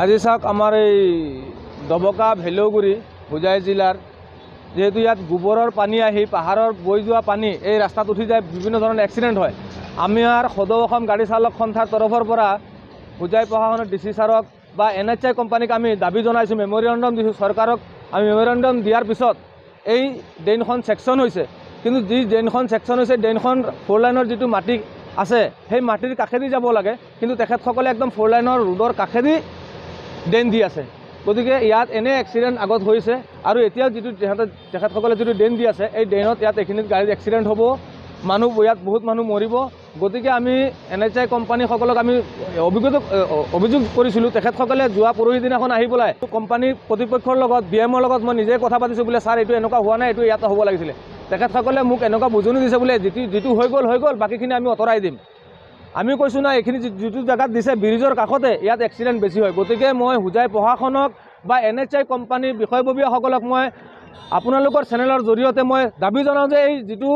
আজি চাওক আমাৰ এই দবকা ভেলৌগুৰি হোজাই জিলাৰ যেহেতু ইয়াত গোবৰৰ পানী আহি পাহাৰৰ বৈ যোৱা পানী এই ৰাস্তাত উঠি যায় বিভিন্ন ধৰণৰ এক্সিডেণ্ট হয়। আমি আৰু সদৌ অসম গাড়ী চালক সন্থাৰ তৰফৰ পৰা হোজাই প্ৰশাসনৰ ডিচি ছাৰক বা NHI কোম্পানীক আমি দাবী জনাইছোঁ, মেমৰিয়েণ্ডাম দিছোঁ চৰকাৰক। আমি মেমৰিয়েণ্ডাম দিয়াৰ পিছত এই ড্ৰেইনখন ছেকশ্যন হৈছে, কিন্তু যি ড্ৰেইনখন ছেকশ্যন হৈছে ড্ৰেইনখন 4 লাইনৰ যিটো মাটি আছে সেই মাটিৰ কাষেদি যাব লাগে, কিন্তু তেখেতসকলে একদম 4 লাইনৰ ৰোডৰ কাষেদি ড্ৰেইন দি আছে। গতিকে ইয়াত এনে এক্সিডেণ্ট আগত হৈছে আৰু এতিয়াও যিটো তেখেতসকলে যিটো ড্ৰেইন দি আছে এই ড্ৰেইনত ইয়াত এইখিনিত গাড়ীত এক্সিডেণ্ট হ'ব, মানুহ ইয়াত বহুত মানুহ মৰিব। গতিকে আমি NHI কোম্পানীসকলক আমি অভিযোগ কৰিছিলোঁ। তেখেতসকলে যোৱা পৰহি দিনাখন আহি পেলাই কোম্পানী কৰ্তৃপক্ষৰ লগত BMৰ লগত মই নিজে কথা পাতিছোঁ বোলে ছাৰ এইটো এনেকুৱা হোৱা নাই, এইটো ইয়াত হ'ব লাগিছিলে। তেখেতসকলে মোক এনেকুৱা বুজনি দিছে বোলে যিটো হৈ গ'ল বাকীখিনি আমি আঁতৰাই দিম। আমি কৈছোঁ না এইখিনি যিটো জেগাত দিছে ব্ৰিজৰ কাষতে ইয়াত এক্সিডেণ্ট বেছি হয়। গতিকে মই হোজাই প্ৰশাসনক বা NHI কোম্পানীৰ বিষয়ববীয়াসকলক মই আপোনালোকৰ চেনেলৰ জৰিয়তে মই দাবী জনাওঁ যে এই যিটো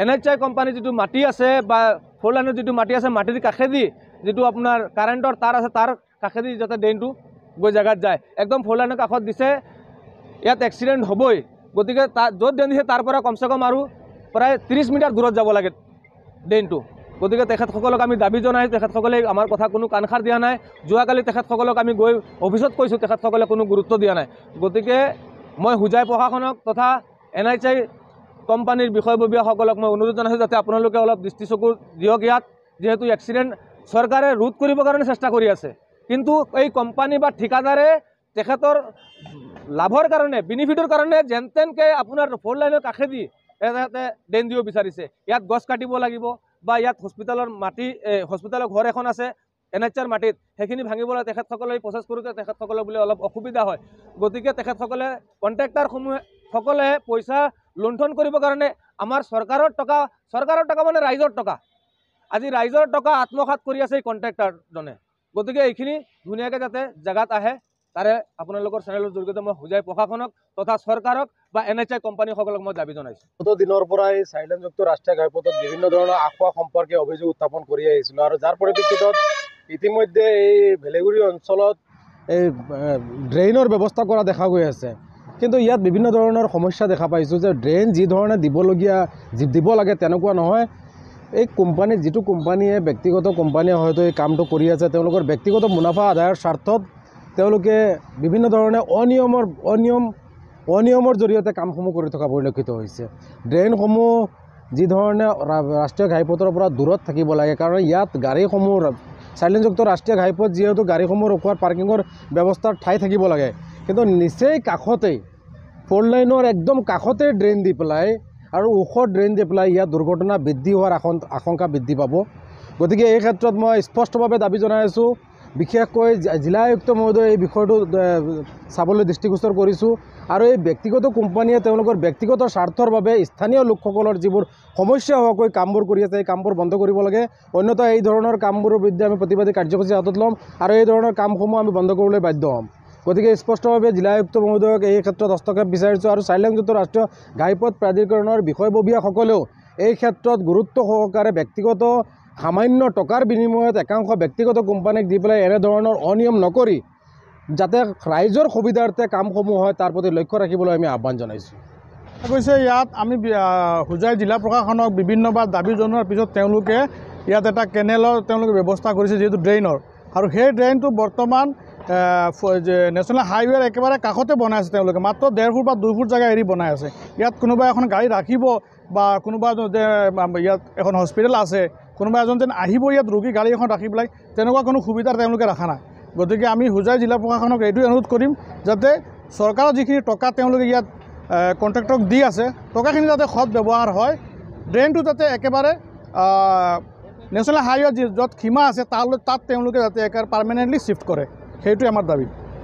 NHI কোম্পানীৰ যিটো মাটি আছে বা 4 লাইনৰ যিটো মাটি আছে মাটিৰ কাষেদি যিটো আপোনাৰ কাৰেণ্টৰ তাঁৰ আছে তাৰ কাষেদি যাতে ড্ৰেইনটো গৈ জেগাত যায়। একদম 4 লাইনৰ কাষত দিছে, ইয়াত এক্সিডেণ্ট হ'বই। গতিকে য'ত ড্ৰেইন দিছে তাৰ পৰা কমচে কম আৰু প্ৰায় 30 মিটাৰ দূৰত যাব লাগে ড্ৰেইনটো। গতিকে তেখেতসকলক আমি দাবী জনাইছোঁ, তেখেতসকলে আমাৰ কথা কোনো কাণসাৰ দিয়া নাই। যোৱাকালি তেখেতসকলক আমি গৈ অফিচত কৈছোঁ, তেখেতসকলে কোনো গুৰুত্ব দিয়া নাই। গতিকে মই হোজাই প্ৰশাসনক তথা NHI কোম্পানীৰ বিষয়ববীয়াসকলক মই অনুৰোধ জনাইছোঁ যাতে আপোনালোকে অলপ দৃষ্টিচকু দিয়ক ইয়াত। যিহেতু এক্সিডেণ্ট চৰকাৰে ৰোধ কৰিবৰ কাৰণে চেষ্টা কৰি আছে, কিন্তু এই কোম্পানী বা ঠিকাদাৰে তেখেতৰ লাভৰ কাৰণে বেনিফিটৰ কাৰণে যেন তেনকৈ আপোনাৰ 4 লাইনৰ কাষেদি ইয়াতে ড্ৰেইন দিব বিচাৰিছে। ইয়াত গছ কাটিব লাগিব বা ইয়াত হস্পিটেলৰ মাটি হস্পিটেলৰ ঘৰ এখন আছে NHIৰ মাটিত, সেইখিনি ভাঙিবলৈ তেখেতসকলে প্ৰচেছ কৰোঁতে তেখেতসকলে বোলে অলপ অসুবিধা হয়। গতিকে তেখেতসকলে কণ্ট্ৰেক্টাৰসমূহে পইচা লুণ্ঠন কৰিবৰ কাৰণে আমাৰ চৰকাৰৰ টকা মানে ৰাইজৰ টকা, আজি ৰাইজৰ টকা আত্মসাৎ কৰি আছে এই কণ্ট্ৰেক্টাৰজনে। গতিকে এইখিনি ধুনীয়াকৈ যাতে জেগাত আহে তাৰে আপোনালোকৰ চেনেলৰ জৰিয়তে মই হোজাই প্ৰশাসনক তথা চৰকাৰক বা NHI কোম্পানীসকলক মই দাবী জনাইছোঁ। গত দিনৰ পৰাই চাইলেঞ্চযুক্ত ৰাষ্ট্ৰীয় ঘাইপথত বিভিন্ন ধৰণৰ আখোৱা সম্পৰ্কে অভিযোগ উত্থাপন কৰি আহিছিলোঁ আৰু যাৰ পৰিপ্ৰেক্ষিতত ইতিমধ্যে এই ভেলেগুৰি অঞ্চলত এই ড্ৰেইনৰ ব্যৱস্থা কৰা দেখা গৈ আছে। কিন্তু ইয়াত বিভিন্ন ধৰণৰ সমস্যা দেখা পাইছোঁ যে ড্ৰেইন যি ধৰণে দিব লাগে তেনেকুৱা নহয়। এই কোম্পানী যিটো কোম্পানীয়ে ব্যক্তিগত কোম্পানীয়ে হয়তো এই কামটো কৰি আছে, তেওঁলোকৰ ব্যক্তিগত মুনাফা আদায়ৰ স্বাৰ্থত তেওঁলোকে বিভিন্ন ধৰণে অনিয়মৰ জৰিয়তে কামসমূহ কৰি থকা পৰিলক্ষিত হৈছে। ড্ৰেইনসমূহ যি ধৰণে ৰাষ্ট্ৰীয় ঘাইপথৰ পৰা দূৰত থাকিব লাগে, কাৰণ ইয়াত গাড়ীসমূহ চাইলেঞ্চযুক্ত ৰাষ্ট্ৰীয় ঘাইপথ যিহেতু গাড়ীসমূহ ৰখোৱাৰ পাৰ্কিঙৰ ব্যৱস্থাৰ ঠাই থাকিব লাগে, কিন্তু নিচেই কাষতেই 4 লাইনৰ একদম কাষতে ড্ৰেইন দি পেলাই আৰু ওখ ড্ৰেইন দি পেলাই ইয়াত দুৰ্ঘটনা বৃদ্ধি হোৱাৰ আশংকা বৃদ্ধি পাব। গতিকে এই ক্ষেত্ৰত মই স্পষ্টভাৱে দাবী জনাই আছোঁ, বিশেষকৈ জিলা আয়ুক্ত মহোদয়ে এই বিষয়টো চাবলৈ দৃষ্টিগোচৰ কৰিছোঁ আৰু এই ব্যক্তিগত কোম্পানীয়ে তেওঁলোকৰ ব্যক্তিগত স্বাৰ্থৰ বাবে স্থানীয় লোকসকলৰ যিবোৰ সমস্যা হোৱাকৈ কামবোৰ কৰি আছে এই কামবোৰ বন্ধ কৰিব লাগে। অন্যথা এই ধৰণৰ কামবোৰৰ বিৰুদ্ধে আমি প্ৰতিবাদী কাৰ্যসূচী হাতত ল'ম আৰু এই ধৰণৰ কামসমূহ আমি বন্ধ কৰিবলৈ বাধ্য হ'ম। গতিকে স্পষ্টভাৱে জিলা আয়ুক্ত মহোদয়ক এই ক্ষেত্ৰত হস্তক্ষেপ বিচাৰিছোঁ আৰু চাইলেঞ্চযুক্ত ৰাষ্ট্ৰীয় ঘাইপথ প্ৰাধিকৰণৰ বিষয়ববীয়াসকলেও এই ক্ষেত্ৰত গুৰুত্ব সহকাৰে ব্যক্তিগত সামান্য টকাৰ বিনিময়ত একাংশ ব্যক্তিগত কোম্পানীক দি পেলাই এনেধৰণৰ অনিয়ম নকৰি যাতে ৰাইজৰ সুবিধাৰ্থে কামসমূহ হয় তাৰ প্ৰতি লক্ষ্য ৰাখিবলৈ আমি আহ্বান জনাইছোঁ। কৈছে ইয়াত আমি হোজাই জিলা প্ৰশাসনক বিভিন্নবাৰ দাবী জনোৱাৰ পিছত তেওঁলোকে ইয়াত এটা কেনেলৰ তেওঁলোকে ব্যৱস্থা কৰিছে, যিহেতু ড্ৰেইনৰ, আৰু সেই ড্ৰেইনটো বৰ্তমান নেশ্যনেল হাইৱেৰ একেবাৰে কাষতে বনাই আছে। তেওঁলোকে মাত্ৰ 1.5 ফুট বা 2 ফুট জেগা এৰি বনাই আছে। ইয়াত কোনোবা এখন গাড়ী ৰাখিব বা কোনোবা ইয়াত এখন হস্পিটেল আছে, কোনোবা এজন যেন আহিব ইয়াত ৰোগী গাড়ী এখন ৰাখি পেলাই তেনেকুৱা কোনো সুবিধা তেওঁলোকে ৰখা নাই। গতিকে আমি হোজাই জিলা প্ৰশাসনক এইটোৱে অনুৰোধ কৰিম যাতে চৰকাৰৰ যিখিনি টকা তেওঁলোকে ইয়াত কণ্ট্ৰেক্টৰক দি আছে টকাখিনি যাতে সৎ ব্যৱহাৰ হয়, ড্ৰেইনটো যাতে একেবাৰে নেশ্যনেল হাইৱে য'ত সীমা আছে তাত তেওঁলোকে যাতে একেবাৰে পাৰ্মানেণ্টলি শ্বিফ্ট কৰে, সেইটোৱে আমাৰ দাবী।